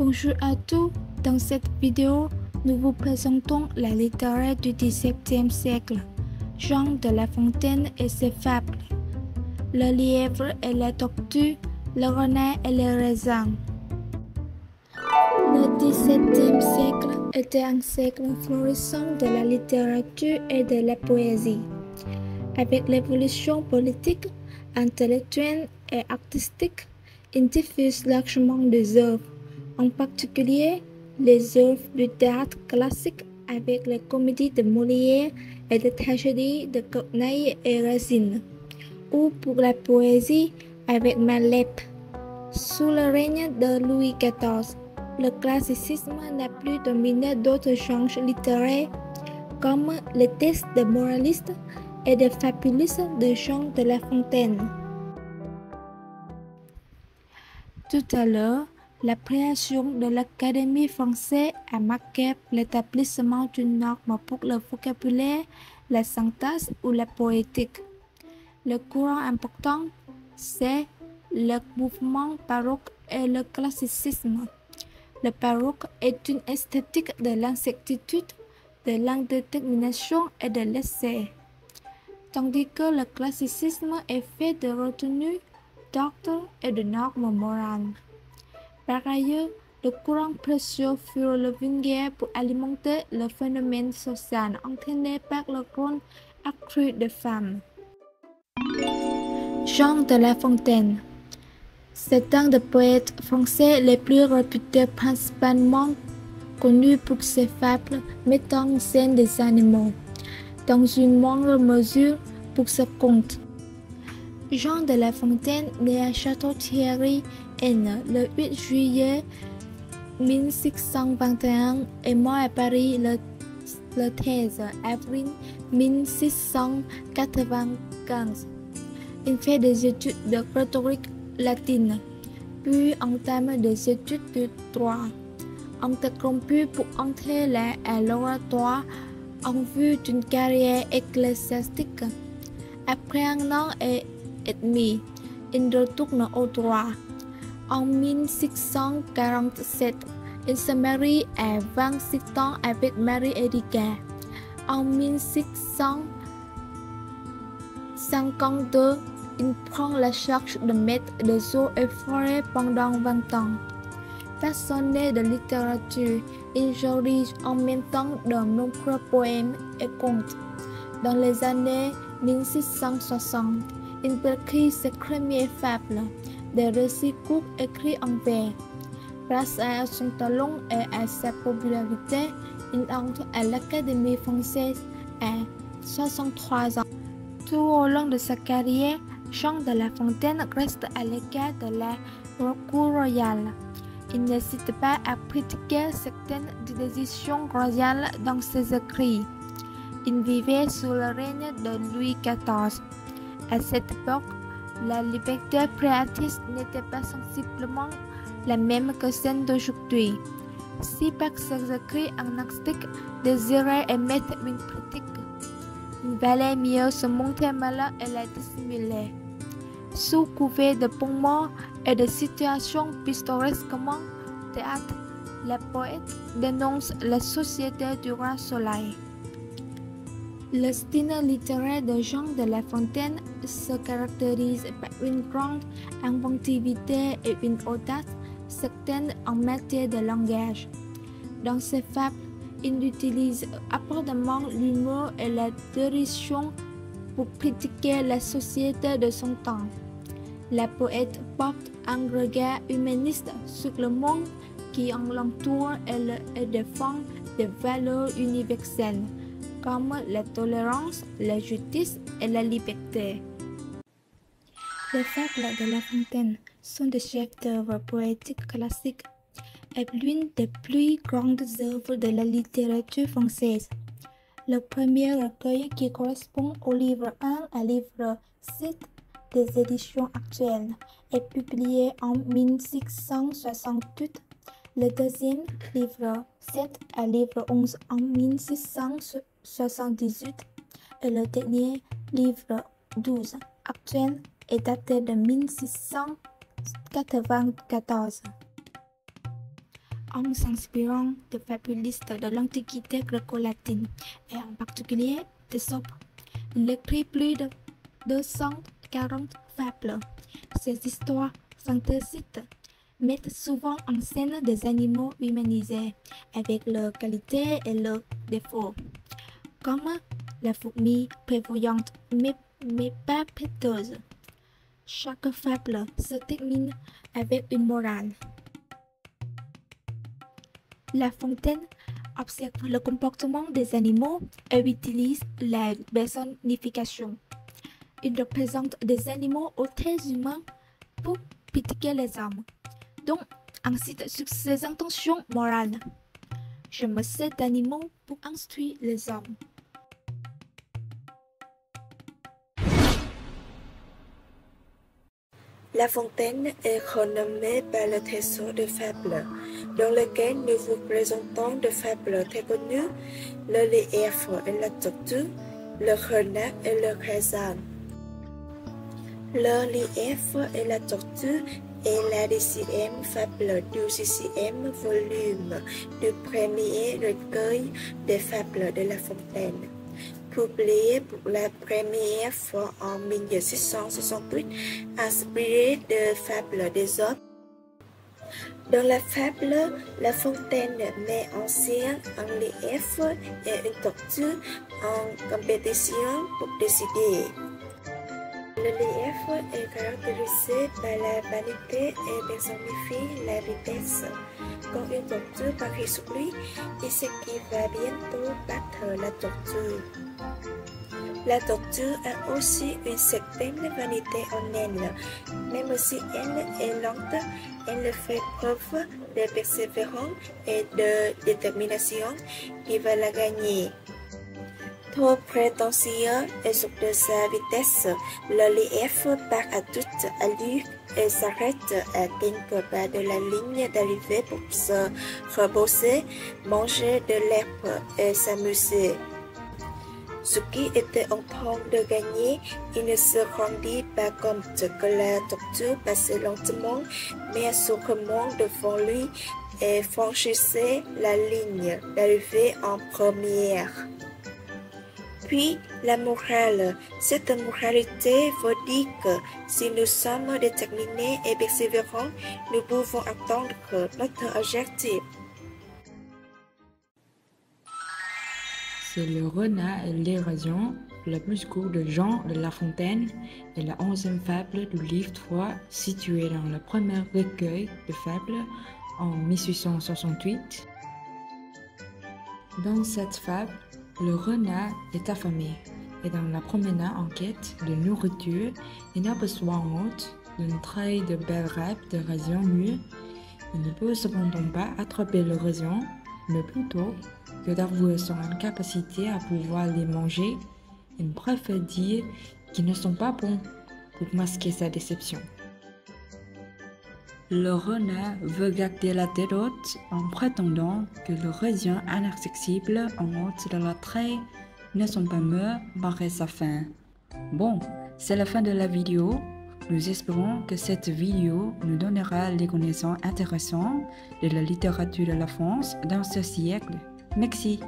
Bonjour à tous, dans cette vidéo, nous vous présentons la littérature du XVIIe siècle, Jean de La Fontaine et ses fables, le lièvre et la tortue, le renard et le raisin. Le XVIIe siècle était un siècle florissant de la littérature et de la poésie. Avec l'évolution politique, intellectuelle et artistique, il diffuse largement des œuvres, en particulier les œuvres du théâtre classique avec les comédies de Molière et les tragédies de Corneille et Racine, ou pour la poésie avec Malherbe. Sous le règne de Louis XIV, le classicisme n'a plus dominé d'autres genres littéraires comme les textes des moralistes et des fabulistes de Jean de La Fontaine. Tout à l'heure, la création de l'Académie française a marqué l'établissement d'une norme pour le vocabulaire, la syntaxe ou la poétique. Le courant important, c'est le mouvement baroque et le classicisme. Le baroque est une esthétique de l'incertitude, de l'indétermination et de l'essai, tandis que le classicisme est fait de retenue, d'ordre et de normes morales. Par ailleurs, le courant précieux fut le vulgaire pour alimenter le phénomène social entraîné par le rôle accru des femmes. Jean de La Fontaine. C'est un des poètes français les plus réputés, principalement connu pour ses fables mettant en scène des animaux, dans une moindre mesure pour ses contes. Jean de La Fontaine, né à Château-Thierry, est né le 8 juillet 1621 et mort à Paris le 13 avril 1695. Il fait des études de rhétorique latine, puis entame des études de droit, interrompues pour entrer à l'oratoire en vue d'une carrière ecclésiastique. Après un an et demi, il retourne au droit. En 1647, il se marie à 26 ans avec Marie-Erika. En 1652, il prend la charge de maître des eaux et forêts pendant 20 ans. Passionné de littérature, il rédige en même temps de nombreux poèmes et contes. Dans les années 1660, il écrit ses premières fables, des récits courts écrits en vers. Grâce à son talent et à sa popularité, il entre à l'Académie française à 63 ans. Tout au long de sa carrière, Jean de La Fontaine reste à l'écart de la cour royale. Il n'hésite pas à critiquer certaines décisions royales dans ses écrits. Il vivait sous le règne de Louis XIV. À cette époque, la liberté créatrice n'était pas sensiblement la même que celle d'aujourd'hui. Si par ses écrits un artistique désirait émettre une critique, il valait mieux se montrer malin et la dissimuler. Sous couvert de bons mots et de situations pittoresquement théâtre, le poète dénonce la société du roi Soleil. Le style littéraire de Jean de La Fontaine se caractérise par une grande inventivité et une audace certaine en matière de langage. Dans ses fables, il utilise ardemment l'humour et la dérision pour critiquer la société de son temps. La poète porte un regard humaniste sur le monde qui l'entoure et défend des valeurs universelles, comme la tolérance, la justice et la liberté. Les fables de La Fontaine sont des chefs-d'œuvre poétiques classiques et l'une des plus grandes œuvres de la littérature française. Le premier recueil qui correspond au livre 1 à livre 7 des éditions actuelles est publié en 1668, le deuxième livre 7 à livre 11 en 1678 et le dernier livre 12 actuel est daté de 1694. en s'inspirant de fabulistes de l'Antiquité gréco-latine et en particulier d'Ésope. Il écrit plus de 240 fables. Ces histoires fantaisiques mettent souvent en scène des animaux humanisés avec leurs qualités et leurs défauts, comme la fourmi prévoyante mais pas péteuse. Chaque fable se termine avec une morale. La Fontaine observe le comportement des animaux et utilise la personnification. Il représente des animaux aux traits humains pour critiquer les hommes, donc incite sur ses intentions morales. Je me sers d'animaux pour instruire les hommes. La Fontaine est renommée par le trésor de fables, dans lequel nous vous présentons des fables très connues, le lièvre et la tortue, le renard et le raisin. Le lièvre et la tortue est la 10e fable du 6e volume du premier recueil des fables de La Fontaine. Publié pour la première fois en 1668, inspiré de fables d'Ésope. Dans la fable, La Fontaine met en scène un lièvre et une tortue en compétition pour décider. Le lièvre est caractérisé par la vanité et personnifie la vitesse. Quand une tortue parie sur lui, il sait qu'il va bientôt battre la tortue. La tortue a aussi une certaine vanité en elle. Même si elle est lente, elle fait preuve de persévérance et de détermination qui va la gagner. Trop prétentieux et sûr de sa vitesse, le lièvre part à toute allure et s'arrête à quelques pas de la ligne d'arrivée pour se reposer, manger de l'herbe et s'amuser. Ce qui était en train de gagner, il ne se rendit pas compte que la tortue passait lentement, mais sûrement devant lui et franchissait la ligne d'arrivée en première. Puis, la morale. Cette moralité veut dire que si nous sommes déterminés et persévérants, nous pouvons atteindre notre objectif. C'est le renard et l'érosion, le plus court de Jean de La Fontaine et la 11e fable du livre 3 située dans le premier recueil de fables en 1868. Dans cette fable, le renard est affamé et dans la promenade en quête de nourriture, il a besoin d'une treille de belles râpes de raisins mûrs. Il ne peut cependant pas attraper le raisin, mais plutôt que d'avouer son incapacité à pouvoir les manger, il préfère dire qu'ils ne sont pas bons pour masquer sa déception. Le renard veut garder la tête haute en prétendant que le raisin inaccessible en haut de la treille ne sont pas mûrs malgré sa faim. Bon, c'est la fin de la vidéo. Nous espérons que cette vidéo nous donnera des connaissances intéressantes de la littérature de la France dans ce siècle. Merci.